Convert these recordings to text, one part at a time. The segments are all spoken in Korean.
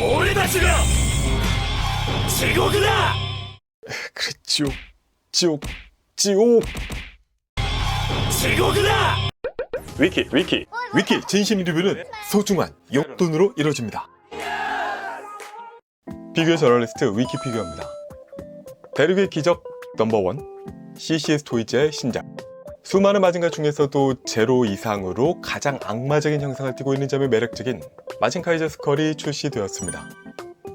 俺たちが地獄だ。 그래, 지옥. 地獄だ。 위키 진심 리뷰는 소중한 용돈으로 이루어집니다. 피규어 저널리스트 위키 피규어입니다. 대륙의 기적 넘버원 CCS 토이즈의 신작. 수많은 마징가 중에서도 제로 이상으로 가장 악마적인 형상을 띠고 있는 점이 매력적인 마징카이저 스컬이 출시되었습니다.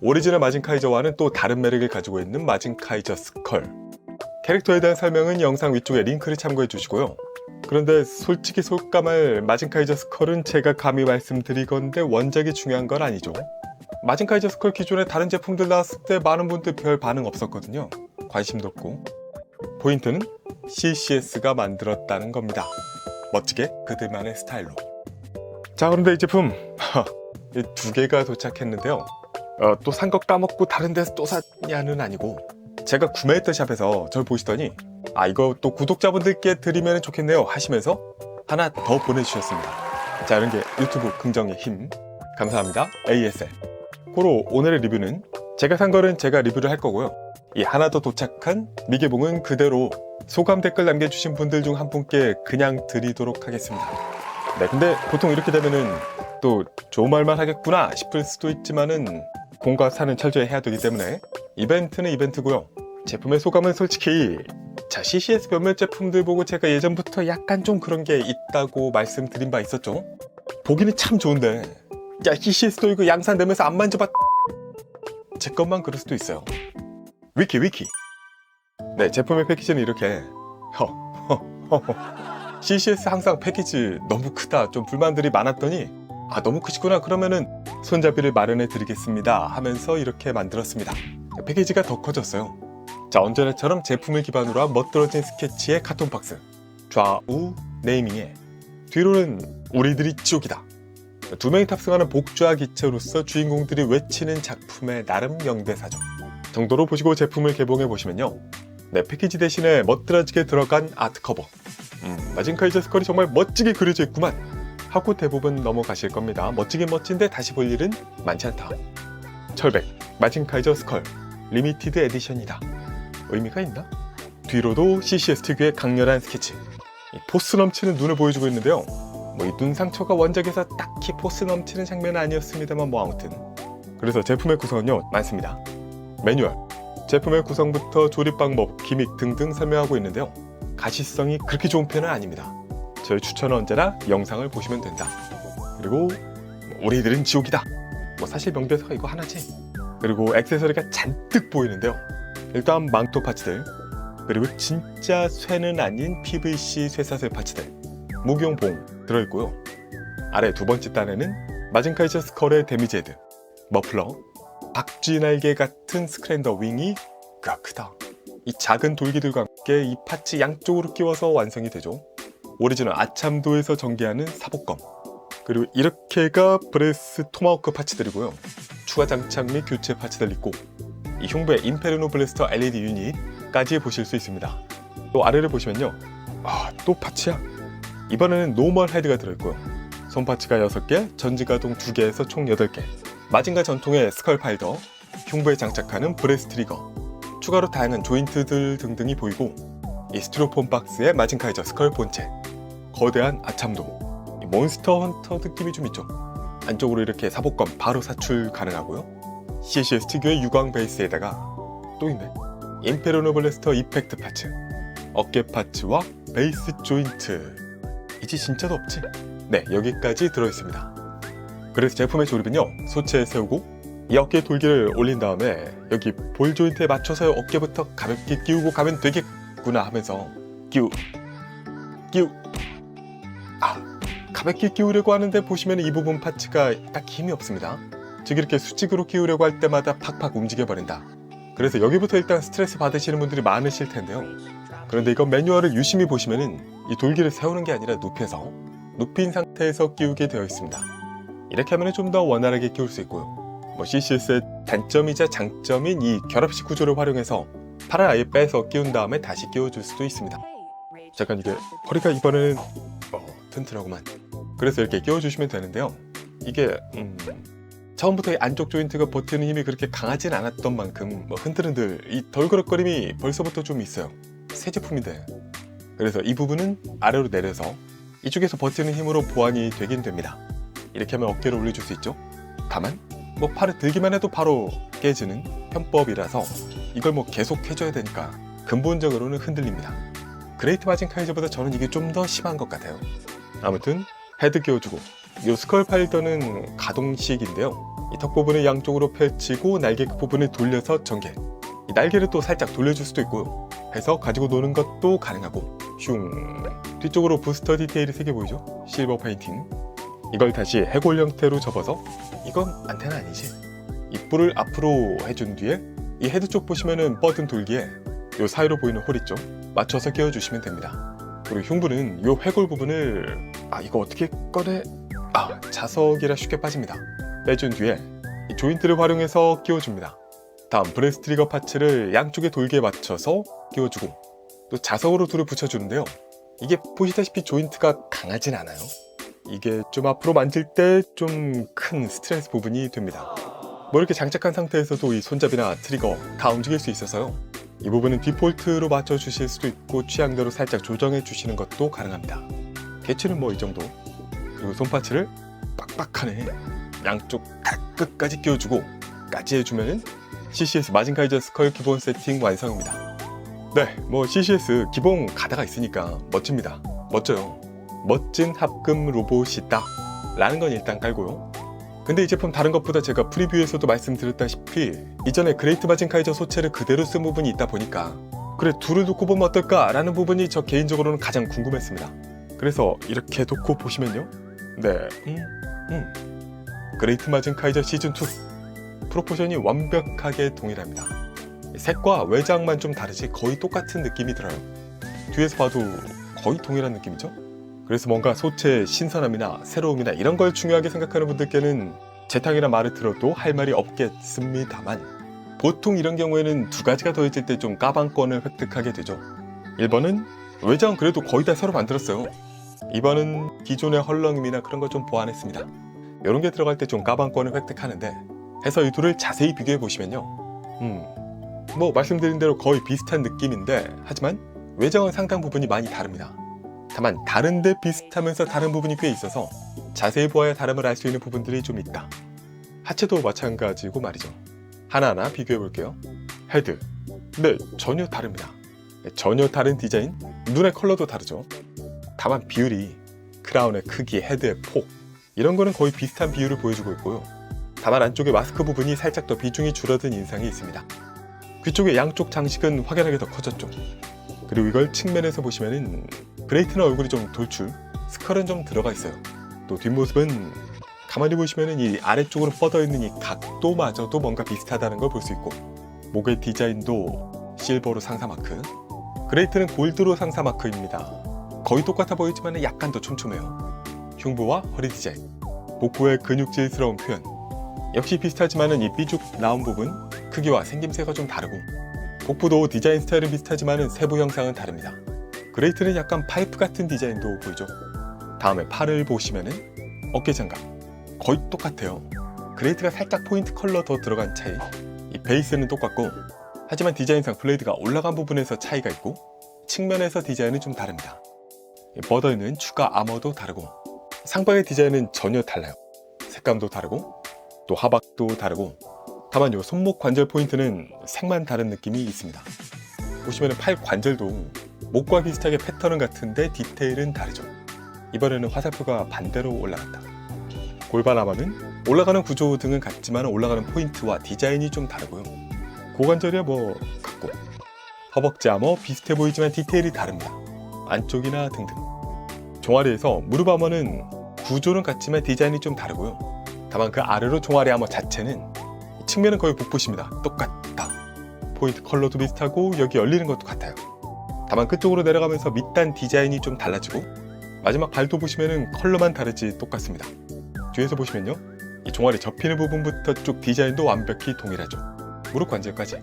오리지널 마징카이저와는 또 다른 매력을 가지고 있는 마징카이저 스컬. 캐릭터에 대한 설명은 영상 위쪽에 링크를 참고해 주시고요. 그런데 솔직히 솔직감할 마징카이저 스컬은 제가 감히 말씀드리건데 원작이 중요한 건 아니죠. 마징카이저 스컬 기존에 다른 제품들 나왔을 때 많은 분들 별 반응 없었거든요. 관심도 없고. 포인트는 CCS가 만들었다는 겁니다. 멋지게 그들만의 스타일로. 자, 그런데 이 제품 이 두 개가 도착했는데요. 또 산 거 까먹고 다른 데서 또 샀냐는 아니고, 제가 구매했던 샵에서 저를 보시더니 이거 또 구독자분들께 드리면 좋겠네요 하시면서 하나 더 보내주셨습니다. 자, 이런 게 유튜브 긍정의 힘. 감사합니다. ASL. 고로 오늘의 리뷰는 제가 산 거는 제가 리뷰를 할 거고요. 이 하나 더 도착한 미개봉은 그대로 소감 댓글 남겨주신 분들 중 한 분께 그냥 드리도록 하겠습니다. 네, 근데 보통 이렇게 되면은 또 좋은 말만 하겠구나 싶을 수도 있지만은 공과 사는 철저히 해야 되기 때문에 이벤트는 이벤트고요. 제품의 소감은 솔직히 CCS 몇몇 제품들 보고 제가 예전부터 약간 좀 그런 게 있다고 말씀드린 바 있었죠. 보기는 참 좋은데 CCS도 이거 양산되면서 안 만져봤... 제 것만 그럴 수도 있어요. 위키. 네, 제품의 패키지는 이렇게 CCS 항상 패키지 너무 크다 좀 불만들이 많았더니 너무 크시구나 그러면은 손잡이를 마련해 드리겠습니다 하면서 이렇게 만들었습니다. 패키지가 더 커졌어요. 자, 언제나처럼 제품을 기반으로 한 멋들어진 스케치의 카톤 박스, 좌우 네이밍에 뒤로는 우리들이 지옥이다. 두 명이 탑승하는 복좌 기체로서 주인공들이 외치는 작품의 나름 명대사죠. 정도로 보시고 제품을 개봉해 보시면요. 네, 패키지 대신에 멋들어지게 들어간 아트 커버. 마징카이저 스컬이 정말 멋지게 그려져 있구만 하고 대부분 넘어가실 겁니다. 멋지긴 멋진데 다시 볼 일은 많지 않다. 철백 마징카이저 스컬 리미티드 에디션이다. 의미가 있나? 뒤로도 CCS 특유의 강렬한 스케치, 포스 넘치는 눈을 보여주고 있는데요. 이 눈 상처가 원작에서 딱히 포스 넘치는 장면은 아니었습니다만 아무튼. 그래서 제품의 구성은요, 많습니다. 매뉴얼, 제품의 구성부터 조립 방법, 기믹 등등 설명하고 있는데요. 가시성이 그렇게 좋은 편은 아닙니다. 저희 추천은 언제나 영상을 보시면 된다. 그리고 우리들은 지옥이다. 사실 명대사가 이거 하나지. 그리고 액세서리가 잔뜩 보이는데요. 일단 망토 파츠들, 그리고 진짜 쇠는 아닌 PVC 쇠사슬 파츠들, 무기용봉 들어있고요. 아래 두 번째 단에는 마징카이저 스컬의 데미지 헤드, 머플러, 박쥐 날개 같은 스크랜더 윙이 크다. 이 작은 돌기들과 함께 이 파츠 양쪽으로 끼워서 완성이 되죠. 오리지널 아참도에서 전개하는 사복검, 그리고 이렇게가 브레스 토마호크 파츠들이고요. 추가 장착 및 교체 파츠들 있고, 이 흉부의 임페르노 블래스터 LED 유닛까지 보실 수 있습니다. 또 아래를 보시면요, 또 파츠야. 이번에는 노멀 헤드가 들어있고요. 손 파츠가 6개, 전지가동 2개에서 총 8개, 마징가 전통의 스컬 파이더, 흉부에 장착하는 브레스 트리거, 추가로 다양한 조인트들 등등이 보이고, 이 스티로폼 박스에 마징카이저 스컬 본체, 거대한 아참도, 몬스터 헌터 느낌이 좀 있죠. 안쪽으로 이렇게 사복검 바로 사출 가능하고요. CCS 특유의 유광 베이스에다가 또 있네, 임페르노 블래스터 이펙트 파츠, 어깨 파츠와 베이스 조인트. 이제 진짜도 없지? 네, 여기까지 들어있습니다. 그래서 제품의 조립은요, 소체에 세우고 이 어깨 돌기를 올린 다음에 여기 볼 조인트에 맞춰서 어깨부터 가볍게 끼우고 가면 되겠구나 하면서 끼우 가볍게 끼우려고 하는데 보시면 이 부분 파츠가 딱 힘이 없습니다. 즉 이렇게 수직으로 끼우려고 할 때마다 팍팍 움직여버린다. 그래서 여기부터 일단 스트레스 받으시는 분들이 많으실 텐데요. 그런데 이건 매뉴얼을 유심히 보시면은 이 돌기를 세우는 게 아니라 눕혀서, 눕힌 상태에서 끼우게 되어 있습니다. 이렇게 하면 좀 더 원활하게 끼울 수 있고요. CCS의 단점이자 장점인 이 결합식 구조를 활용해서 팔을 아예 빼서 끼운 다음에 다시 끼워줄 수도 있습니다. 잠깐, 이게 허리가 이번에는 튼튼하구만. 그래서 이렇게 끼워주시면 되는데요. 이게 처음부터 이 안쪽 조인트가 버티는 힘이 그렇게 강하진 않았던 만큼 뭐 흔들흔들 이 덜그럭거림이 벌써부터 좀 있어요. 새 제품인데. 그래서 이 부분은 아래로 내려서 이쪽에서 버티는 힘으로 보완이 되긴 됩니다. 이렇게 하면 어깨를 올려줄 수 있죠. 다만 뭐 팔을 들기만 해도 바로 깨지는 편법이라서 이걸 뭐 계속 해줘야 되니까 근본적으로는 흔들립니다. 그레이트 마진 카이저보다 저는 이게 좀 더 심한 것 같아요. 아무튼 헤드 끼워주고 이 스컬 파일더는 가동식인데요. 이 턱 부분을 양쪽으로 펼치고 날개 끝 부분을 돌려서 전개. 이 날개를 또 살짝 돌려줄 수도 있고요. 해서 가지고 노는 것도 가능하고 슝. 뒤쪽으로 부스터 디테일이 3개 보이죠? 실버 페인팅. 이걸 다시 해골 형태로 접어서 이건 안테나 아니지? 이 뿔을 앞으로 해준 뒤에 이 헤드 쪽 보시면은 뻗은 돌기에 요 사이로 보이는 홀 있죠? 맞춰서 끼워주시면 됩니다. 그리고 흉부는 요 해골 부분을 이거 어떻게 꺼내? 자석이라 쉽게 빠집니다. 빼준 뒤에 이 조인트를 활용해서 끼워줍니다. 다음 브레스 트리거 파츠를 양쪽의 돌기에 맞춰서 끼워주고 또 자석으로 둘을 붙여주는데요. 이게 보시다시피 조인트가 강하진 않아요. 이게 좀 앞으로 만질 때 좀 큰 스트레스 부분이 됩니다. 뭐 이렇게 장착한 상태에서도 이 손잡이나 트리거 다 움직일 수 있어서요. 이 부분은 디폴트로 맞춰주실 수도 있고 취향대로 살짝 조정해 주시는 것도 가능합니다. 개치는 뭐 이 정도. 그리고 손파츠를 빡빡하네 양쪽 끝까지 끼워주고 까지 해주면은 CCS 마징카이저 스컬 기본 세팅 완성입니다. 네, 뭐 CCS 기본 가다가 있으니까 멋집니다. 멋져요. 멋진 합금 로봇이다 라는 건 일단 깔고요. 근데 이 제품 다른 것보다 제가 프리뷰에서도 말씀드렸다시피 이전에 그레이트 마징카이저 소체를 그대로 쓴 부분이 있다 보니까 그래 둘을 놓고 보면 어떨까 라는 부분이 저 개인적으로는 가장 궁금했습니다. 그래서 이렇게 놓고 보시면요. 네, 그레이트 마징카이저 시즌2 프로포션이 완벽하게 동일합니다. 색과 외장만 좀 다르지 거의 똑같은 느낌이 들어요. 뒤에서 봐도 거의 동일한 느낌이죠. 그래서 뭔가 소체의 신선함이나 새로움이나 이런 걸 중요하게 생각하는 분들께는 재탕이나 말을 들어도 할 말이 없겠습니다만 보통 이런 경우에는 두 가지가 더해질 때 좀 까방권을 획득하게 되죠. 1번은 외장은 그래도 거의 다 새로 만들었어요. 2번은 기존의 헐렁임이나 그런 걸 좀 보완했습니다. 이런 게 들어갈 때 좀 까방권을 획득하는데 해서 이 둘을 자세히 비교해 보시면요. 뭐 말씀드린 대로 거의 비슷한 느낌인데 하지만 외장은 상당 부분이 많이 다릅니다. 다만 다른데 비슷하면서 다른 부분이 꽤 있어서 자세히 보아야 다름을 알 수 있는 부분들이 좀 있다. 하체도 마찬가지고 말이죠. 하나하나 비교해 볼게요. 헤드. 네, 전혀 다릅니다. 전혀 다른 디자인, 눈의 컬러도 다르죠. 다만 비율이 크라운의 크기, 헤드의 폭 이런 거는 거의 비슷한 비율을 보여주고 있고요. 다만 안쪽에 마스크 부분이 살짝 더 비중이 줄어든 인상이 있습니다. 귀 쪽의 양쪽 장식은 확연하게 더 커졌죠. 그리고 이걸 측면에서 보시면은 그레이트는 얼굴이 좀 돌출, 스컬은 좀 들어가 있어요. 또 뒷모습은 가만히 보시면은 이 아래쪽으로 뻗어있는 이 각도마저도 뭔가 비슷하다는 걸 볼 수 있고 목의 디자인도 실버로 상사마크, 그레이트는 골드로 상사마크입니다. 거의 똑같아 보이지만 약간 더 촘촘해요. 흉부와 허리 디자인, 복부의 근육질스러운 표현 역시 비슷하지만은 이 삐죽 나온 부분 크기와 생김새가 좀 다르고 복부도 디자인 스타일은 비슷하지만은 세부 형상은 다릅니다. 그레이트는 약간 파이프 같은 디자인도 보이죠. 다음에 팔을 보시면은 어깨 장갑 거의 똑같아요. 그레이트가 살짝 포인트 컬러 더 들어간 차이. 이 베이스는 똑같고 하지만 디자인상 블레이드가 올라간 부분에서 차이가 있고 측면에서 디자인은 좀 다릅니다. 버더있는 추가 아머도 다르고 상방의 디자인은 전혀 달라요. 색감도 다르고 또 하박도 다르고 다만 요 손목 관절 포인트는 색만 다른 느낌이 있습니다. 보시면 팔 관절도 목과 비슷하게 패턴은 같은데 디테일은 다르죠. 이번에는 화살표가 반대로 올라간다. 골반 아머는 올라가는 구조 등은 같지만 올라가는 포인트와 디자인이 좀 다르고요. 고관절이야 뭐 같고 허벅지 아머 비슷해 보이지만 디테일이 다릅니다. 안쪽이나 등등. 종아리에서 무릎 아머는 구조는 같지만 디자인이 좀 다르고요. 다만 그 아래로 종아리 아머 자체는 측면은 거의 복붙입니다. 똑같다. 포인트 컬러도 비슷하고 여기 열리는 것도 같아요. 다만 끝쪽으로 내려가면서 밑단 디자인이 좀 달라지고 마지막 발도 보시면은 컬러만 다르지 똑같습니다. 뒤에서 보시면요. 이 종아리 접히는 부분부터 쭉 디자인도 완벽히 동일하죠. 무릎 관절까지.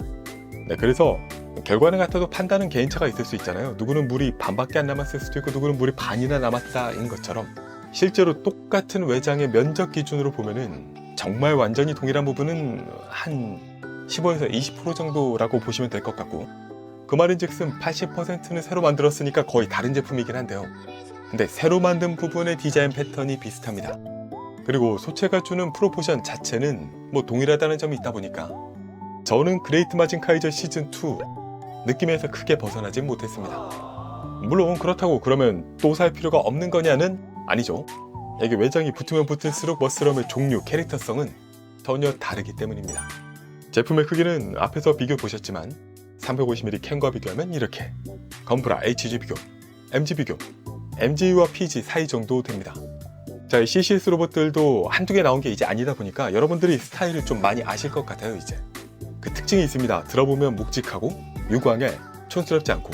네, 그래서 결과는 같아도 판단은 개인차가 있을 수 있잖아요. 누구는 물이 반밖에 안 남았을 수도 있고 누구는 물이 반이나 남았다인 것처럼 실제로 똑같은 외장의 면적 기준으로 보면은 정말 완전히 동일한 부분은 한 15에서 20% 정도라고 보시면 될 것 같고, 그 말인즉슨 80%는 새로 만들었으니까 거의 다른 제품이긴 한데요. 근데 새로 만든 부분의 디자인 패턴이 비슷합니다. 그리고 소체가 주는 프로포션 자체는 뭐 동일하다는 점이 있다 보니까 저는 그레이트 마진 카이저 시즌2 느낌에서 크게 벗어나진 못했습니다. 물론 그렇다고 그러면 또 살 필요가 없는 거냐는 아니죠. 이게 외장이 붙으면 붙을수록 머슬럼의 종류, 캐릭터성은 전혀 다르기 때문입니다. 제품의 크기는 앞에서 비교 보셨지만 350mm 캔과 비교하면 이렇게, 건프라 HG 비교, MG 비교, MG와 PG 사이 정도 됩니다. 자, 이 CCS 로봇들도 한두 개 나온 게 이제 아니다 보니까 여러분들이 스타일을 좀 많이 아실 것 같아요. 이제 그 특징이 있습니다. 들어보면 묵직하고 유광에 촌스럽지 않고,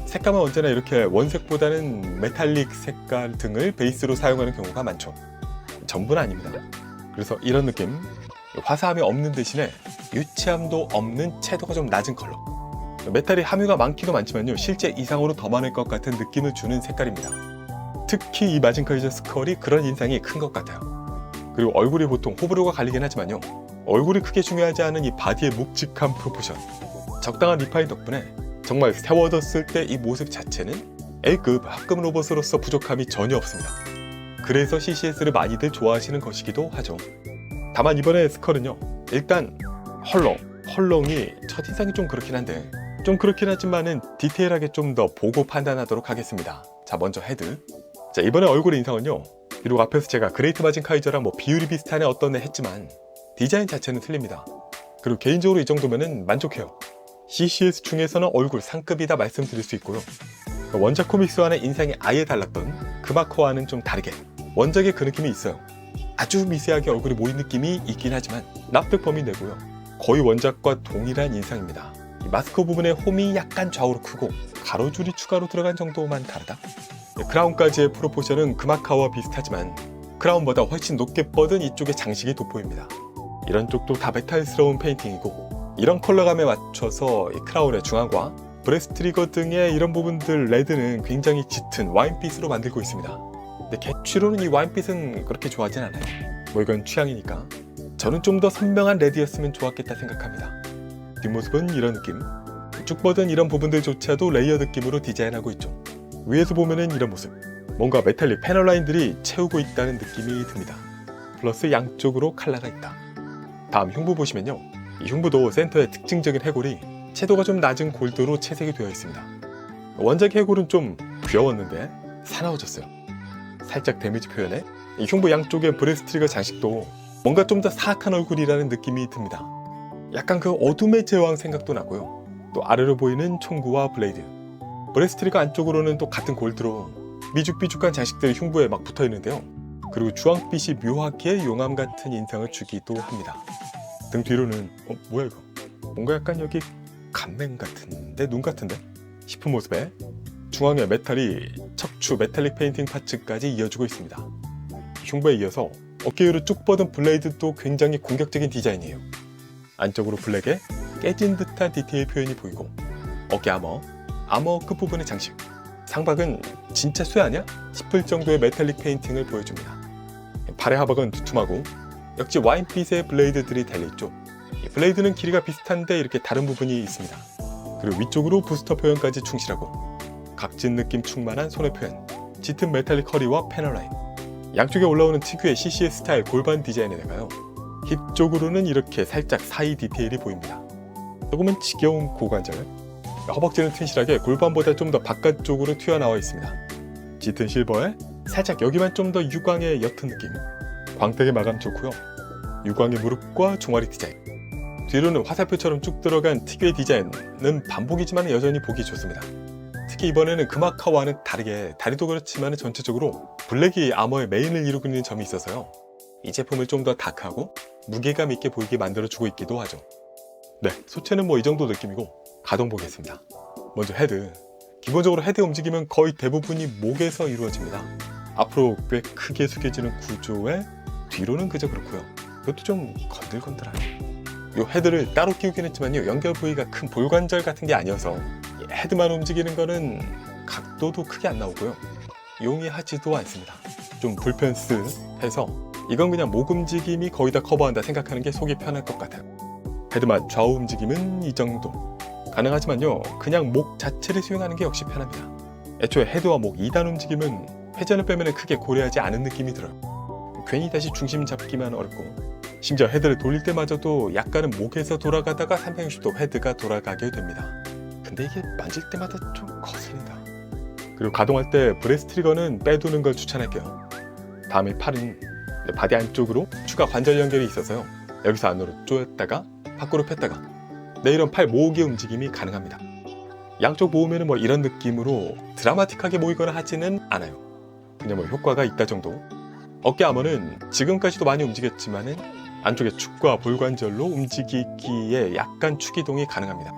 색감은 언제나 이렇게 원색보다는 메탈릭 색깔 등을 베이스로 사용하는 경우가 많죠. 전부는 아닙니다. 그래서 이런 느낌, 화사함이 없는 대신에 유치함도 없는 채도가 좀 낮은 컬러, 메탈이 함유가 많기도 많지만요, 실제 이상으로 더 많을 것 같은 느낌을 주는 색깔입니다. 특히 이 마징카이저 스컬이 그런 인상이 큰 것 같아요. 그리고 얼굴이 보통 호불호가 갈리긴 하지만요, 얼굴이 크게 중요하지 않은 이 바디의 묵직한 프로포션, 적당한 리파인 덕분에 정말 세워뒀을 때 이 모습 자체는 A급 합금 로봇으로서 부족함이 전혀 없습니다. 그래서 CCS를 많이들 좋아하시는 것이기도 하죠. 다만 이번에 스컬은요, 일단 헐렁이 첫인상이 좀 그렇긴 한데, 좀 그렇긴 하지만은 디테일하게 좀 더 보고 판단하도록 하겠습니다. 자, 먼저 헤드. 자, 이번에 얼굴의 인상은요, 비록 앞에서 제가 그레이트 마진 카이저랑 뭐 비율이 비슷하네 어떠네 했지만 디자인 자체는 틀립니다. 그리고 개인적으로 이 정도면은 만족해요. CCS 중에서는 얼굴 상급이다 말씀드릴 수 있고요. 원작 코믹스와는 인상이 아예 달랐던 그마커와는 좀 다르게 원작의 그 느낌이 있어요. 아주 미세하게 얼굴이 모인 느낌이 있긴 하지만 납득 범위 내고요, 거의 원작과 동일한 인상입니다. 이 마스크 부분의 홈이 약간 좌우로 크고 가로줄이 추가로 들어간 정도만 다르다. 크라운까지의 프로포션은 그마카와 비슷하지만 크라운보다 훨씬 높게 뻗은 이쪽의 장식이 돋보입니다. 이런 쪽도 다 메탈스러운 페인팅이고, 이런 컬러감에 맞춰서 이 크라운의 중앙과 브레스 트리거 등의 이런 부분들 레드는 굉장히 짙은 와인빛으로 만들고 있습니다. 근데 개취로는 이 와인빛은 그렇게 좋아하진 않아요. 뭐 이건 취향이니까. 저는 좀 더 선명한 레드였으면 좋았겠다 생각합니다. 뒷모습은 이런 느낌, 쭉 뻗은 이런 부분들조차도 레이어 느낌으로 디자인하고 있죠. 위에서 보면은 이런 모습, 뭔가 메탈릭 패널 라인들이 채우고 있다는 느낌이 듭니다. 플러스 양쪽으로 칼라가 있다. 다음 흉부 보시면요, 이 흉부도 센터에 특징적인 해골이 채도가 좀 낮은 골드로 채색이 되어 있습니다. 원작 해골은 좀 귀여웠는데 사나워졌어요. 살짝 데미지 표현에 이 흉부 양쪽의 브레스 트리거 장식도 뭔가 좀 더 사악한 얼굴이라는 느낌이 듭니다. 약간 그 어둠의 제왕 생각도 나고요. 또 아래로 보이는 총구와 블레이드, 브레스 트리거 안쪽으로는 또 같은 골드로 미죽비죽한 장식들이 흉부에 막 붙어 있는데요. 그리고 주황빛이 묘하게 용암 같은 인상을 주기도 합니다. 등 뒤로는 뭐야 이거, 뭔가 약간 여기 감맹 같은데, 눈 같은데 싶은 모습에 중앙에 메탈이 척추 메탈릭 페인팅 파츠까지 이어주고 있습니다. 흉부에 이어서 어깨 위로 쭉 뻗은 블레이드도 굉장히 공격적인 디자인이에요. 안쪽으로 블랙에 깨진 듯한 디테일 표현이 보이고, 어깨 아머 끝부분의 장식, 상박은 진짜 쇠 아냐? 싶을 정도의 메탈릭 페인팅을 보여줍니다. 팔의 하박은 두툼하고 역시 와인빛의 블레이드들이 달려있죠. 블레이드는 길이가 비슷한데 이렇게 다른 부분이 있습니다. 그리고 위쪽으로 부스터 표현까지 충실하고, 각진 느낌 충만한 손의 표현, 짙은 메탈릭 허리와 패널 라인, 양쪽에 올라오는 특유의 CCS 스타일 골반 디자인에다가요, 힙 쪽으로는 이렇게 살짝 사이 디테일이 보입니다. 조금은 지겨운 고관절, 허벅지는 튼실하게 골반보다 좀 더 바깥쪽으로 튀어나와 있습니다. 짙은 실버에 살짝 여기만 좀 더 유광의 옅은 느낌, 광택의 마감 좋고요. 유광의 무릎과 종아리 디자인, 뒤로는 화살표처럼 쭉 들어간 특유의 디자인은 반복이지만 여전히 보기 좋습니다. 특히 이번에는 그마카와는 다르게 다리도 그렇지만 전체적으로 블랙이 아머의 메인을 이루고 있는 점이 있어서요, 이 제품을 좀 더 다크하고 무게감 있게 보이게 만들어주고 있기도 하죠. 네, 소체는 뭐 이 정도 느낌이고 가동 보겠습니다. 먼저 헤드. 기본적으로 헤드 움직임은 거의 대부분이 목에서 이루어집니다. 앞으로 꽤 크게 숙여지는 구조에 뒤로는 그저 그렇고요. 이것도 좀 건들건들하네요. 이 헤드를 따로 끼우긴 했지만요, 연결 부위가 큰 볼관절 같은 게 아니어서 헤드만 움직이는 거는 각도도 크게 안 나오고요, 용이하지도 않습니다. 좀 불편스해서 이건 그냥 목 움직임이 거의 다 커버한다 생각하는 게 속이 편할 것 같아요. 헤드만 좌우 움직임은 이 정도. 가능하지만요, 그냥 목 자체를 수행하는 게 역시 편합니다. 애초에 헤드와 목 2단 움직임은 회전을 빼면 크게 고려하지 않은 느낌이 들어요. 괜히 다시 중심 잡기만 어렵고, 심지어 헤드를 돌릴 때마저도 약간은 목에서 돌아가다가 360도 헤드가 돌아가게 됩니다. 근데 이게 만질 때마다 좀 거슬린다. 그리고 가동할 때 브레스 트리거는 빼두는 걸 추천할게요. 다음에 팔은 바디 안쪽으로 추가 관절 연결이 있어서요, 여기서 안으로 조였다가 밖으로 폈다가 이런 팔 모으기 움직임이 가능합니다. 양쪽 모으면 뭐 이런 느낌으로 드라마틱하게 모이거나 하지는 않아요. 그냥 뭐 효과가 있다 정도. 어깨 아머는 지금까지도 많이 움직였지만은 안쪽에 축과 볼관절로 움직이기에 약간 축이동이 가능합니다.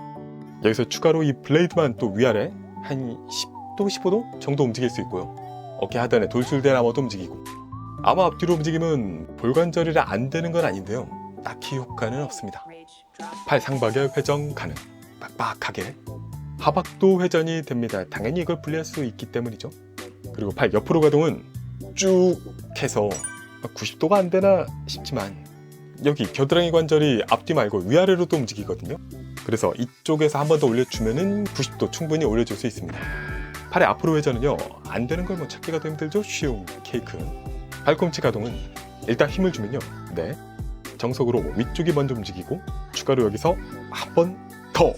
여기서 추가로 이 블레이드만 또 위아래 한 10도, 15도 정도 움직일 수 있고요. 어깨 하단에 돌술된 아머도 움직이고, 아머 앞뒤로 움직임은 볼관절이라 안 되는 건 아닌데요, 딱히 효과는 없습니다. 팔 상박에 회전 가능, 빡빡하게. 하박도 회전이 됩니다. 당연히 이걸 분리할 수 있기 때문이죠. 그리고 팔 옆으로 가동은 쭉 해서 90도가 안 되나 싶지만, 여기 겨드랑이 관절이 앞뒤 말고 위아래로도 움직이거든요. 그래서 이쪽에서 한 번 더 올려주면은 90도 충분히 올려줄 수 있습니다. 팔의 앞으로 회전은요, 안 되는 걸 뭐 찾기가 더 힘들죠. 쉬운 케이크. 팔꿈치 가동은 일단 힘을 주면요, 정석으로 위쪽이 먼저 움직이고, 추가로 여기서 한 번 더,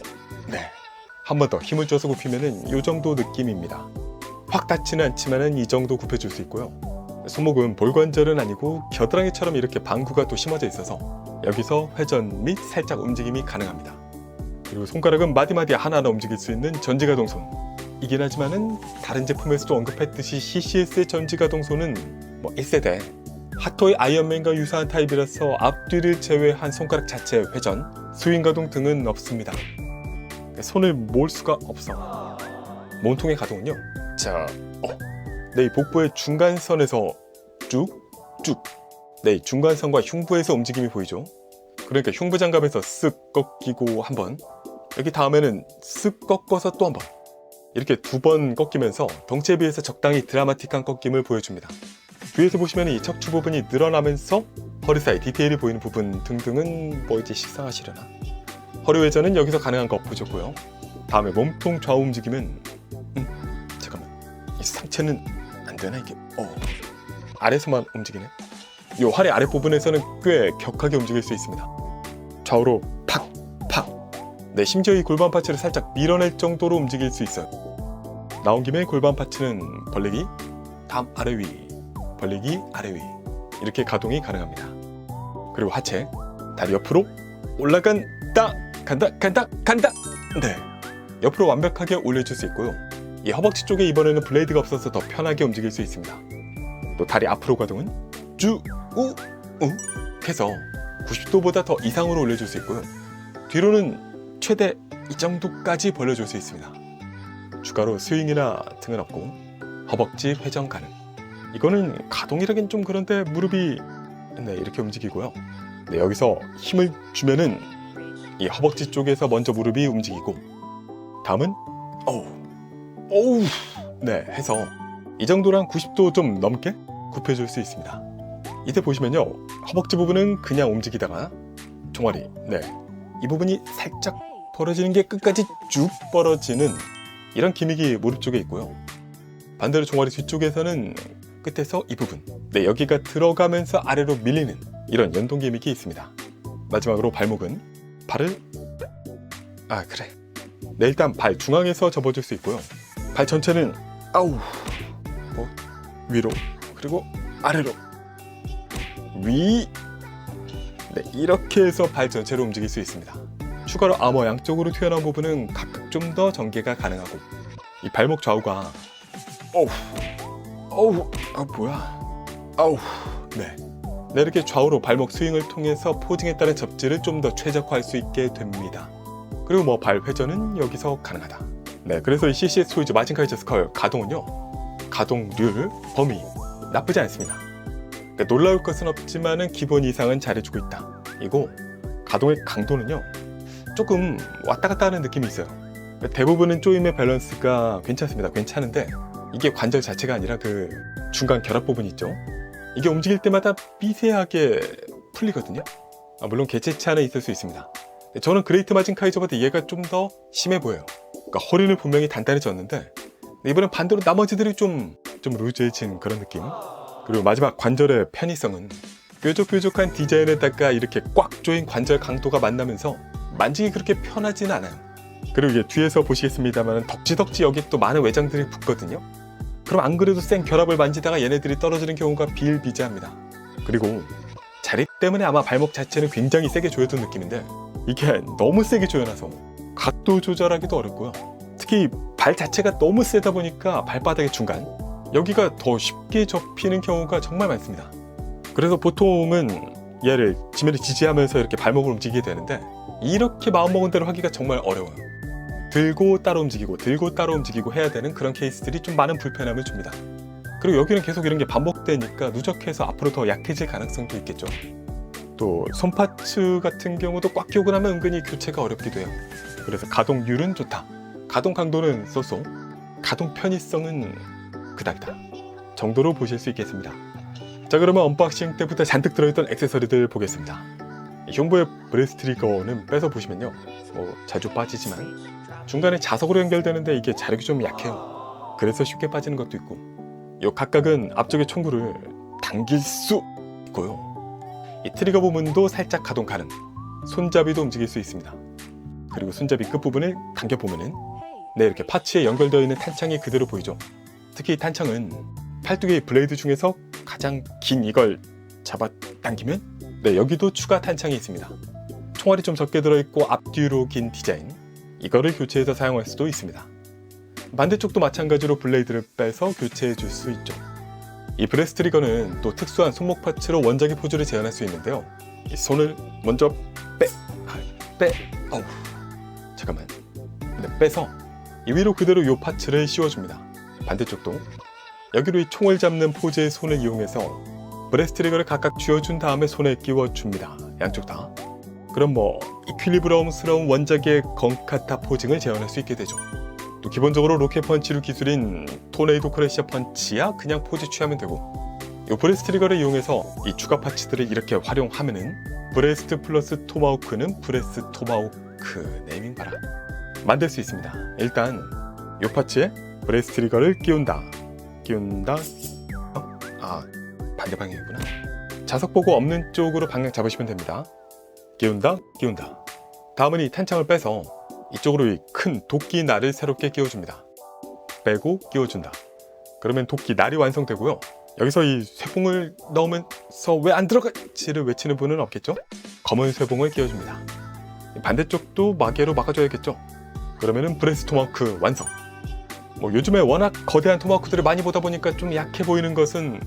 한 번 더 힘을 줘서 굽히면은 이 정도 느낌입니다. 확 닿지는 않지만은 이 정도 굽혀줄 수 있고요. 손목은 볼관절은 아니고 겨드랑이처럼 이렇게 방구가 또 심어져 있어서 여기서 회전 및 살짝 움직임이 가능합니다. 그리고 손가락은 마디마디 하나하나 움직일 수 있는 전지가동손. 이긴 하지만은 다른 제품에서도 언급했듯이 CCS의 전지가동손은 뭐 1세대 핫토이 아이언맨과 유사한 타입이라서 앞뒤를 제외한 손가락 자체의 회전, 스윙 가동 등은 없습니다. 손을 모을 수가 없어. 몸통의 가동은요, 이 복부의 중간선에서 쭉쭉, 이 중간선과 흉부에서 움직임이 보이죠. 그러니까 흉부 장갑에서 쓱 꺾이고 한 번, 여기 다음에는 쓱 꺾어서 또 한 번, 이렇게 두 번 꺾이면서 덩치에 비해서 적당히 드라마틱한 꺾임을 보여줍니다. 뒤에서 보시면 이 척추 부분이 늘어나면서 허리 사이 디테일이 보이는 부분 등등은 뭐 이제 식상하시려나. 허리 회전은 여기서 가능한 거 보셨고요. 다음에 몸통 좌우 움직임은 잠깐만, 이 상체는 안 되나 이게? 아래서만 움직이네. 이 허리 아래 부분에서는 꽤 격하게 움직일 수 있습니다. 좌우로 팍 팍. 심지어 이 골반 파츠를 살짝 밀어낼 정도로 움직일 수 있어요. 나온 김에 골반 파츠는 벌리기, 다음 아래 위, 벌리기, 아래 위, 이렇게 가동이 가능합니다. 그리고 하체, 다리 옆으로 올라간다, 간다. 옆으로 완벽하게 올려줄 수 있고요. 이 허벅지 쪽에 이번에는 블레이드가 없어서 더 편하게 움직일 수 있습니다. 또 다리 앞으로 가동은 쭉, 우 해서 90도보다 더 이상으로 올려줄 수 있고요. 뒤로는 최대 이 정도까지 벌려줄 수 있습니다. 추가로 스윙이나 등은 없고 허벅지 회전 가능. 이거는 가동이라긴 좀 그런데 무릎이 이렇게 움직이고요. 여기서 힘을 주면은 이 허벅지 쪽에서 먼저 무릎이 움직이고, 다음은 해서 이 정도랑 90도 좀 넘게 굽혀줄 수 있습니다. 이때 보시면요, 허벅지 부분은 그냥 움직이다가 종아리, 이 부분이 살짝 벌어지는 게 끝까지 쭉 벌어지는 이런 기믹이 무릎 쪽에 있고요. 반대로 종아리 뒤쪽에서는 끝에서 이 부분, 여기가 들어가면서 아래로 밀리는 이런 연동 기믹이 있습니다. 마지막으로 발목은 발을 일단 발 중앙에서 접어줄 수 있고요. 발 전체는 위로, 그리고 아래로, 위, 이렇게 해서 발 전체로 움직일 수 있습니다. 추가로 아머 양쪽으로 튀어나온 부분은 각각 좀 더 전개가 가능하고, 이 발목 좌우가 이렇게 좌우로 발목 스윙을 통해서 포징에 따른 접지를 좀 더 최적화할 수 있게 됩니다. 그리고 발 회전은 여기서 가능하다. 그래서 이 CCS 토이즈 마징카이저 스컬 가동은요, 가동률, 범위 나쁘지 않습니다. 놀라울 것은 없지만은 기본 이상은 잘해주고 있다. 이거 가동의 강도는요, 조금 왔다 갔다 하는 느낌이 있어요. 대부분은 조임의 밸런스가 괜찮습니다. 괜찮은데 이게 관절 자체가 아니라 그 중간 결합 부분 있죠? 이게 움직일 때마다 미세하게 풀리거든요. 물론 개체치 안에 있을 수 있습니다. 저는 그레이트 마진 카이저보다 얘가 좀 더 심해 보여요. 그러니까 허리는 분명히 단단해졌는데 이번엔 반대로 나머지들이 좀 루즈해진 그런 느낌. 그리고 마지막 관절의 편의성은 뾰족뾰족한 디자인에다가 이렇게 꽉 조인 관절 강도가 만나면서 만지기 그렇게 편하지는 않아요. 그리고 이게 뒤에서 보시겠습니다만 덕지덕지 여기 또 많은 외장들이 붙거든요. 그럼 안 그래도 센 결합을 만지다가 얘네들이 떨어지는 경우가 비일비재합니다. 그리고 자리 때문에 아마 발목 자체는 굉장히 세게 조여둔 느낌인데 이게 너무 세게 조여놔서 각도 조절하기도 어렵고요. 특히 발 자체가 너무 세다 보니까 발바닥의 중간 여기가 더 쉽게 접히는 경우가 정말 많습니다. 그래서 보통은 얘를 지면에 지지하면서 이렇게 발목을 움직이게 되는데 이렇게 마음먹은 대로 하기가 정말 어려워요. 들고 따로 움직이고 들고 따로 움직이고 해야 되는 그런 케이스들이 좀 많은 불편함을 줍니다. 그리고 여기는 계속 이런 게 반복되니까 누적해서 앞으로 더 약해질 가능성도 있겠죠. 또 손 파츠 같은 경우도 꽉 끼우고 나면 은근히 교체가 어렵기도 해요. 그래서 가동률은 좋다, 가동 강도는 쏘쏘, 가동 편의성은 그닥이다 정도로 보실 수 있겠습니다. 자, 그러면 언박싱 때부터 잔뜩 들어있던 액세서리들 보겠습니다. 흉부의 브레스트 트리거는 빼서 보시면요, 자주 빠지지만 중간에 자석으로 연결되는데 이게 자력이 좀 약해요. 그래서 쉽게 빠지는 것도 있고, 요 각각은 앞쪽의 총구를 당길 수 있고요, 이 트리거 부분도 살짝 가동 가능, 손잡이도 움직일 수 있습니다. 그리고 손잡이 끝부분을 당겨보면은 이렇게 파츠에 연결되어 있는 탄창이 그대로 보이죠. 특히 이 탄창은 팔뚝의 블레이드 중에서 가장 긴 이걸 잡아당기면 여기도 추가 탄창이 있습니다. 총알이 좀 적게 들어있고 앞뒤로 긴 디자인, 이거를 교체해서 사용할 수도 있습니다. 반대쪽도 마찬가지로 블레이드를 빼서 교체해 줄 수 있죠. 이 브레스 트리거는 또 특수한 손목 파츠로 원작의 포즈를 재현할 수 있는데요, 이 손을 먼저 잠깐만 빼서 이 위로 그대로 이 파츠를 씌워줍니다. 반대쪽도 여기로 이 총을 잡는 포즈의 손을 이용해서 브레스 트리거를 각각 쥐어준 다음에 손에 끼워줍니다. 양쪽 다. 그럼 이퀄리브럼스러운 원작의 건카타 포징을 재현할 수 있게 되죠. 또 기본적으로 로켓 펀치류 기술인 토네이도 크래셔 펀치야 그냥 포즈 취하면 되고, 이 브레스 트리거를 이용해서 이 추가 파츠들을 이렇게 활용하면은 브레스트 플러스 토마호크는 브레스 토마호크 네이밍 봐라 만들 수 있습니다. 일단 이 파츠에 브레스 트리거를 끼운다. 반대 방향이구나. 자석 보고 없는 쪽으로 방향 잡으시면 됩니다. 끼운다. 다음은 이 탄창을 빼서 이쪽으로 이 큰 도끼 날을 새롭게 끼워줍니다. 빼고 끼워준다. 그러면 도끼 날이 완성되고요. 여기서 이 쇠봉을 넣으면서 왜 안 들어가지를 외치는 분은 없겠죠? 검은 쇠봉을 끼워줍니다. 반대쪽도 마개로 막아줘야겠죠? 그러면은 브레스 토마호크 완성. 요즘에 워낙 거대한 토마호크들을 많이 보다 보니까 좀 약해 보이는 것은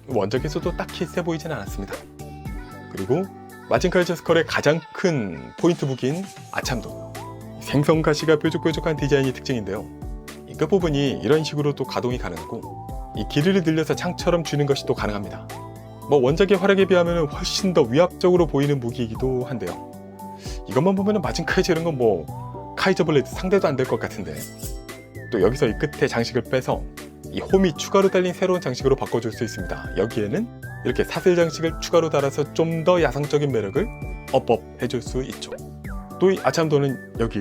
원작에서도 딱히 세 보이진 않았습니다. 그리고 마징카이저 스컬의 가장 큰 포인트 무기인 아참도, 생선 가시가 뾰족뾰족한 디자인이 특징인데요, 이 끝부분이 이런 식으로 또 가동이 가능하고 이 길이를 늘려서 창처럼 쥐는 것이 또 가능합니다. 원작의 활약에 비하면 훨씬 더 위압적으로 보이는 무기이기도 한데요, 이것만 보면 마징카이저 이런 건 카이저 블레이드 상대도 안 될 것 같은데, 또 여기서 이 끝에 장식을 빼서 이 홈이 추가로 달린 새로운 장식으로 바꿔줄 수 있습니다. 여기에는 이렇게 사슬 장식을 추가로 달아서 좀 더 야성적인 매력을 업업 해줄 수 있죠. 또 이 아참도는 여기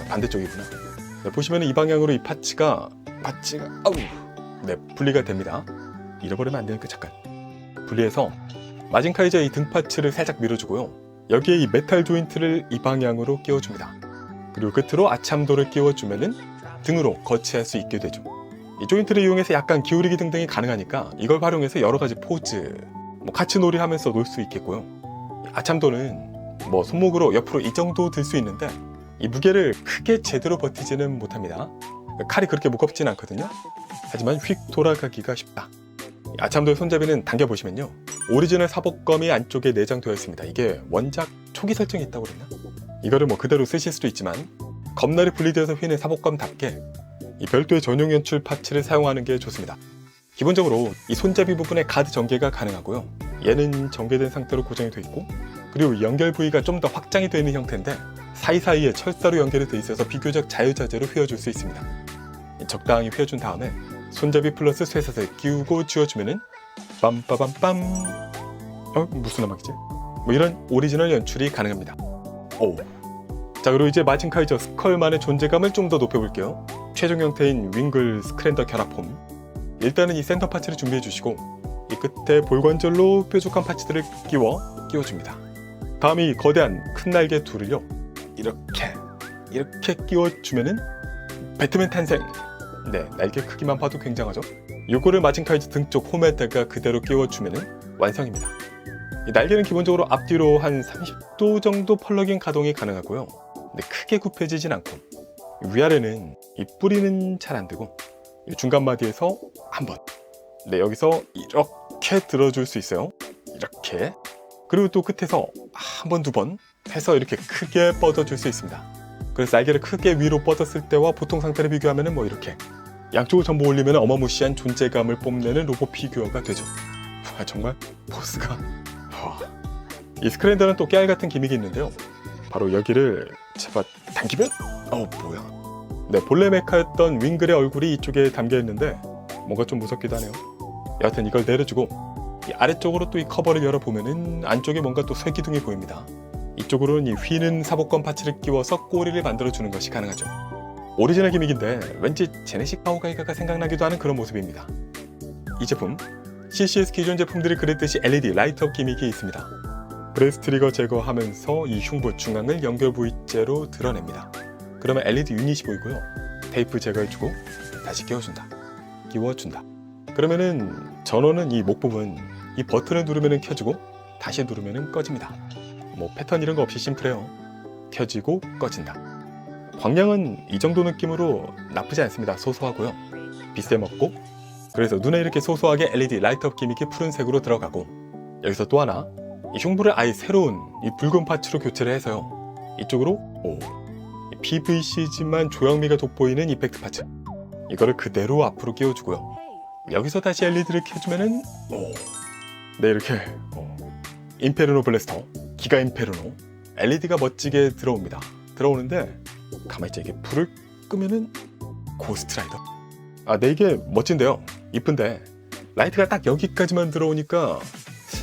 반대쪽이구나. 보시면 이 방향으로 이 파츠가 분리가 됩니다. 잃어버리면 안 되니까 잠깐 분리해서 마징카이저의 이 등 파츠를 살짝 밀어주고요, 여기에 이 메탈 조인트를 이 방향으로 끼워줍니다. 그리고 끝으로 아참도를 끼워주면은 등으로 거치할 수 있게 되죠. 이 조인트를 이용해서 약간 기울이기 등등이 가능하니까 이걸 활용해서 여러 가지 포즈, 카츠놀이 하면서 놀 수 있겠고요. 아참도는 손목으로 옆으로 이 정도 들 수 있는데 이 무게를 크게 제대로 버티지는 못합니다. 칼이 그렇게 무겁진 않거든요. 하지만 휙 돌아가기가 쉽다. 아참도의 손잡이는 당겨보시면요, 오리지널 사복검이 안쪽에 내장되어 있습니다. 이게 원작 초기 설정이 있다고 그랬나? 이거를 그대로 쓰실 수도 있지만 검날이 분리되어서 휘는 사복검답게 이 별도의 전용 연출 파츠를 사용하는 게 좋습니다. 기본적으로 이 손잡이 부분에 가드 전개가 가능하고요, 얘는 전개된 상태로 고정이 되어 있고, 그리고 연결 부위가 좀 더 확장이 되어 있는 형태인데 사이사이에 철사로 연결이 되어 있어서 비교적 자유자재로 휘어줄 수 있습니다. 적당히 휘어준 다음에 손잡이 플러스 쇠사슬 끼우고 쥐어주면은 빰빠밤빰. 무슨 음악이지? 뭐 이런 오리지널 연출이 가능합니다. 오. 자, 그리고 이제 마징카이저 스컬만의 존재감을 좀 더 높여볼게요. 최종 형태인 윙글 스크랜더 결합폼. 일단은 이 센터 파츠를 준비해 주시고 이 끝에 볼관절로 뾰족한 파츠들을 끼워줍니다. 다음 이 거대한 큰 날개 둘을요 이렇게 끼워주면은 배트맨 탄생. 네, 날개 크기만 봐도 굉장하죠. 요거를 마징카이저 등 쪽 홈에다가 그대로 끼워주면은 완성입니다. 이 날개는 기본적으로 앞뒤로 한 30도 정도 펄러깅 가동이 가능하고요. 근데 크게 굽혀지진 않고 위아래는 이 뿌리는 잘 안 되고 이 중간 마디에서 한번, 네, 여기서 이렇게 들어줄 수 있어요. 이렇게. 그리고 또 끝에서 한 번, 두 번 해서 이렇게 크게 뻗어줄 수 있습니다. 그래서 날개를 크게 위로 뻗었을 때와 보통 상태를 비교하면 뭐 이렇게 양쪽을 전부 올리면 어마무시한 존재감을 뽐내는 로봇 피규어가 되죠. 정말 포스가. 이 스크랜더는 또 깨알 같은 기믹이 있는데요. 바로 여기를 잡아 당기면 뭐야. 네, 본래 메카였던 윙글의 얼굴이 이쪽에 담겨 있는데 뭔가 좀 무섭기도 하네요. 여하튼 이걸 내려주고 이 아래쪽으로 또 이 커버를 열어보면은 안쪽에 뭔가 또 쇠기둥이 보입니다. 이쪽으로는 이 휘는 사복권 파츠를 끼워서 꼬리를 만들어주는 것이 가능하죠. 오리지널 기믹인데 왠지 제네식 가오가이가가 생각나기도 하는 그런 모습입니다. 이 제품, CCS 기존 제품들이 그랬듯이 LED 라이트업 기믹이 있습니다. 브레스 트리거 제거하면서 이 흉부 중앙을 연결 부위째로 드러냅니다. 그러면 LED 유닛이 보이고요. 테이프 제거해주고 다시 끼워준다. 그러면은 전원은 이 목 부분, 이 버튼을 누르면 켜지고 다시 누르면 꺼집니다. 뭐 패턴 이런 거 없이 심플해요. 켜지고 꺼진다. 광량은 이 정도 느낌으로 나쁘지 않습니다. 소소하고요. 비슷해 먹고. 그래서 눈에 이렇게 소소하게 LED 라이트업 기믹이 푸른색으로 들어가고, 여기서 또 하나 이 흉부를 아예 새로운 이 붉은 파츠로 교체를 해서요. 이쪽으로 PVC지만 조형미가 돋보이는 이펙트 파츠, 이거를 그대로 앞으로 끼워주고요. 여기서 다시 LED를 켜주면은 네, 이렇게 임페르노 블래스터, 기가 임페르노 LED가 멋지게 들어오는데 가만히 있자. 이게 불을 끄면은 고스트라이더. 네, 이게 멋진데요. 이쁜데 라이트가 딱 여기까지만 들어오니까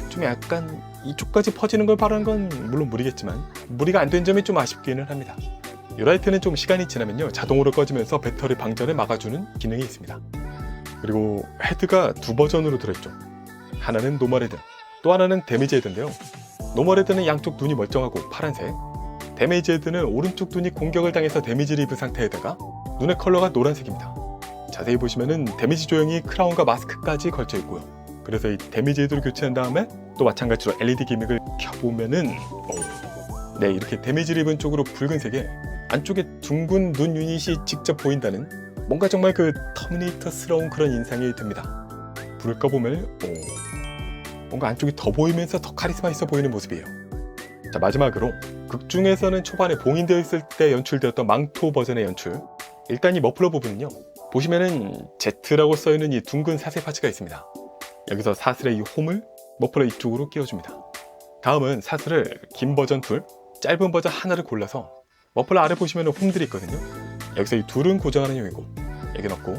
좀 약간 이쪽까지 퍼지는 걸 바라는 건 물론 무리겠지만 무리가 안 된 점이 좀 아쉽기는 합니다. 이 라이트는 좀 시간이 지나면요 자동으로 꺼지면서 배터리 방전을 막아주는 기능이 있습니다. 그리고 헤드가 두 버전으로 들어있죠. 하나는 노멀 헤드, 또 하나는 데미지 헤드인데요. 노멀 헤드는 양쪽 눈이 멀쩡하고 파란색, 데미지 헤드는 오른쪽 눈이 공격을 당해서 데미지를 입은 상태에다가 눈의 컬러가 노란색입니다. 자세히 보시면은 데미지 조형이 크라운과 마스크까지 걸쳐 있고요. 그래서 이 데미지 헤드를 교체한 다음에 또 마찬가지로 LED 기믹을 켜보면은 네, 이렇게 데미지를 입은 쪽으로 붉은색에 안쪽에 둥근 눈 유닛이 직접 보인다는 뭔가 정말 그 터미네이터스러운 그런 인상이 듭니다. 불을 꺼보면 뭔가 안쪽이 더 보이면서 더 카리스마 있어 보이는 모습이에요. 자, 마지막으로 극 중에서는 초반에 봉인되어 있을 때 연출되었던 망토 버전의 연출. 일단 이 머플러 부분은요, 보시면은 Z라고 써있는 이 둥근 사슬 파츠가 있습니다. 여기서 사슬의 이 홈을 머플러 이쪽으로 끼워줍니다. 다음은 사슬을 긴 버전 둘, 짧은 버전 하나를 골라서 머플러 아래 보시면 홈들이 있거든요. 여기서 이 둘은 고정하는 용이고 여기 넣고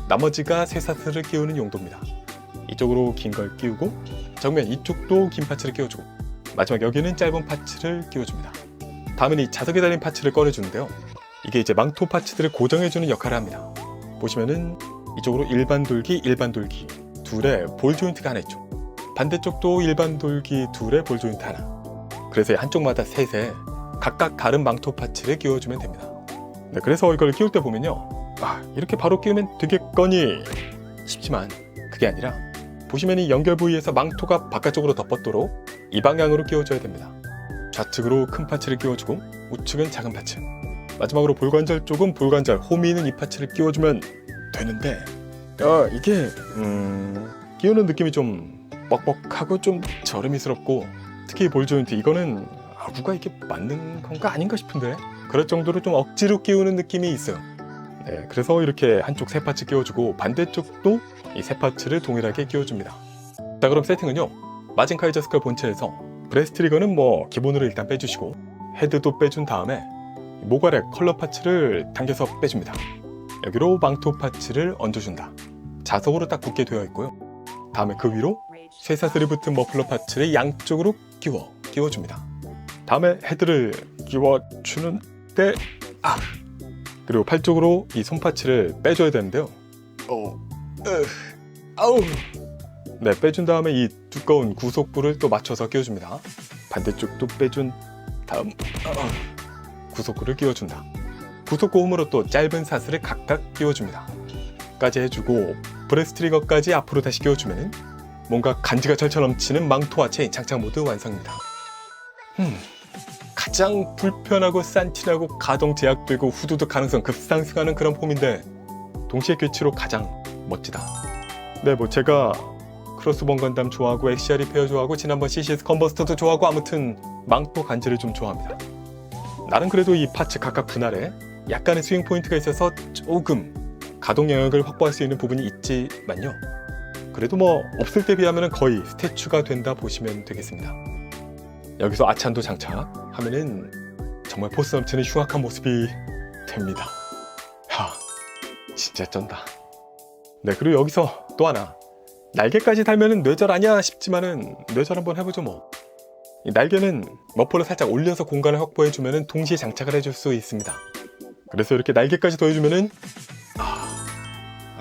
나머지가 새 사슬을 끼우는 용도입니다. 이쪽으로 긴 걸 끼우고 정면 이쪽도 긴 파츠를 끼워주고 마지막 여기는 짧은 파츠를 끼워줍니다. 다음은 이 자석에 달린 파츠를 꺼내주는데요. 이게 이제 망토 파츠들을 고정해주는 역할을 합니다. 보시면은 이쪽으로 일반 돌기 둘에 볼 조인트가 하나 있죠. 반대쪽도 일반 돌기 둘에 볼 조인트 하나. 그래서 한쪽마다 셋에 각각 다른 망토 파츠를 끼워주면 됩니다. 네, 그래서 이걸 끼울 때 보면요, 이렇게 바로 끼우면 되겠거니 싶지만 그게 아니라 보시면 이 연결 부위에서 망토가 바깥쪽으로 더 뻗도록 이 방향으로 끼워줘야 됩니다. 좌측으로 큰 파츠를 끼워주고 우측은 작은 파츠, 마지막으로 볼관절 쪽은 볼관절, 홈이 있는 이 파츠를 끼워주면 되는데 이게 끼우는 느낌이 좀 뻑뻑하고 좀 저렴이스럽고, 특히 볼 조인트 이거는 누가 이게 맞는 건가 아닌가 싶은데 그럴 정도로 좀 억지로 끼우는 느낌이 있어요. 네, 그래서 이렇게 한쪽 세 파츠 끼워주고 반대쪽도 이 세 파츠를 동일하게 끼워줍니다. 자, 그럼 세팅은요, 마징카이저 스컬 본체에서 브레스 트리거는 뭐 기본으로 일단 빼주시고 헤드도 빼준 다음에 모발에 컬러 파츠를 당겨서 빼줍니다. 여기로 망토 파츠를 얹어준다. 자석으로 딱 붙게 되어 있고요. 다음에 그 위로 쇠사슬이 붙은 머플러 파츠를 양쪽으로 끼워줍니다. 다음에 헤드를 끼워주는데 그리고 팔 쪽으로 이 손파츠를 빼줘야 되는데요. 아우. 네, 빼준 다음에 이 두꺼운 구속부를 또 맞춰서 끼워줍니다. 반대쪽도 빼준 다음 구속부를 끼워준다. 구속구 홈으로 또 짧은 사슬을 각각 끼워줍니다. 까지 해주고 브레스 트리거까지 앞으로 다시 끼워주면 뭔가 간지가 철철 넘치는 망토와 체인 장착 모드 완성입니다. 가장 불편하고 싼티나고 가동 제약되고 후두둑 가능성 급상승하는 그런 폼인데 동시에 교치로 가장 멋지다. 네, 뭐 제가 크로스본 건담 좋아하고 엑시아 리페어 좋아하고 지난번 CCS 컨버스터도 좋아하고 아무튼 망토 간지를 좀 좋아합니다. 나름 그래도 이 파츠 각각 분할에 약간의 스윙 포인트가 있어서 조금 가동 영역을 확보할 수 있는 부분이 있지만요. 그래도 뭐 없을 때 비하면 거의 스태츄가 된다 보시면 되겠습니다. 여기서 아찬도 장착하면은 정말 포스 넘치는 흉악한 모습이 됩니다. 진짜 쩐다. 네, 그리고 여기서 또 하나, 날개까지 달면은 뇌절 아니야 싶지만은 뇌절 한번 해보죠 뭐. 이 날개는 머플을 살짝 올려서 공간을 확보해주면은 동시에 장착을 해줄 수 있습니다. 그래서 이렇게 날개까지 더해주면은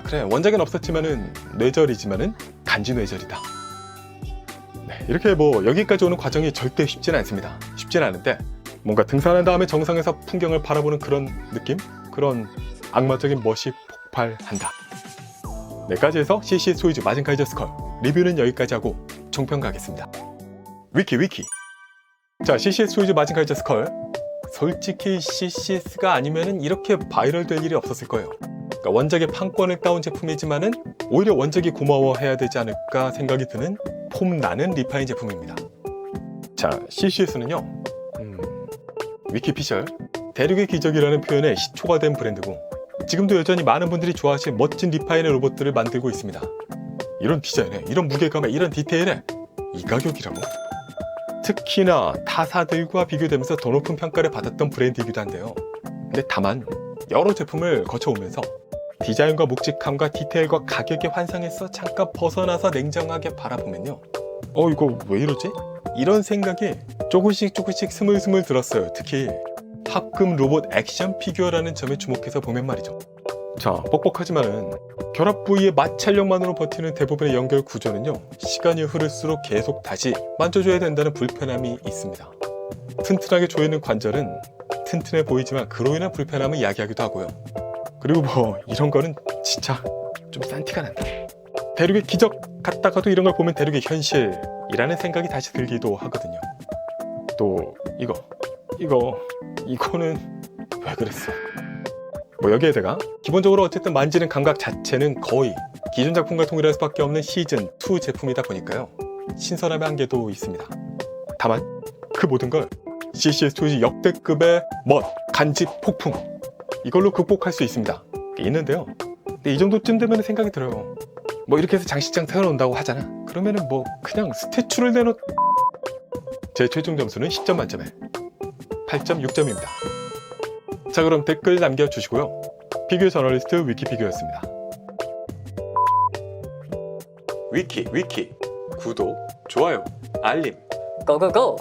그래, 원작엔 없었지만은 뇌절이지만은 간지 뇌절이다. 네, 이렇게 뭐 여기까지 오는 과정이 절대 쉽지는 않습니다. 쉽지는 않은데 뭔가 등산한 다음에 정상에서 풍경을 바라보는 그런 느낌? 그런 악마적인 멋이 폭발한다. 네까지 해서 CC 소유주 마징카이저 스컬 리뷰는 여기까지 하고 총평 가겠습니다. 위키. 자, CCS 소유주 마징카이저 스컬, 솔직히 CCS가 아니면은 이렇게 바이럴 될 일이 없었을 거예요. 그러니까 원작의 판권을 따온 제품이지만은 오히려 원작이 고마워해야 되지 않을까 생각이 드는 폼 나는 리파인 제품입니다. 자, CCS는요 위키피셜 대륙의 기적이라는 표현에 시초가 된 브랜드고 지금도 여전히 많은 분들이 좋아하시는 멋진 리파인의 로봇들을 만들고 있습니다. 이런 디자인에, 이런 무게감에, 이런 디테일에 이 가격이라고? 특히나 타사들과 비교되면서 더 높은 평가를 받았던 브랜드이기도 한데요. 근데 다만 여러 제품을 거쳐오면서 디자인과 묵직함과 디테일과 가격의 환상에서 잠깐 벗어나서 냉정하게 바라보면요, 이거 왜 이러지? 이런 생각이 조금씩 스물스물 들었어요. 특히 합금 로봇 액션 피규어라는 점에 주목해서 보면 말이죠. 자, 뻑뻑하지만은 결합 부위의 마찰력만으로 버티는 대부분의 연결 구조는요, 시간이 흐를수록 계속 다시 만져줘야 된다는 불편함이 있습니다. 튼튼하게 조이는 관절은 튼튼해 보이지만 그로 인한 불편함을 야기하기도 하고요. 그리고 뭐 이런 거는 진짜 좀 싼티가 난다. 대륙의 기적 같다가도 이런 걸 보면 대륙의 현실이라는 생각이 다시 들기도 하거든요. 또 이거는 왜 그랬어? 뭐 여기에다가 기본적으로 어쨌든 만지는 감각 자체는 거의 기존 작품과 동일할 수밖에 없는 시즌2 제품이다 보니까요, 신선함의 한계도 있습니다. 다만 그 모든 걸 CCS 소유주 역대급의 멋, 간지, 폭풍 이걸로 극복할 수 있습니다. 있는데요, 근데 이 정도쯤 되면 생각이 들어요. 뭐 이렇게 해서 장식장 세워놓는다고 하잖아. 그러면은 뭐 그냥 스태츄를 제 최종 점수는 10점 만점에 8.6점입니다. 자, 그럼 댓글 남겨주시고요. 피규어 저널리스트 위키피규어였습니다. 위키 구독, 좋아요, 알림 고고고!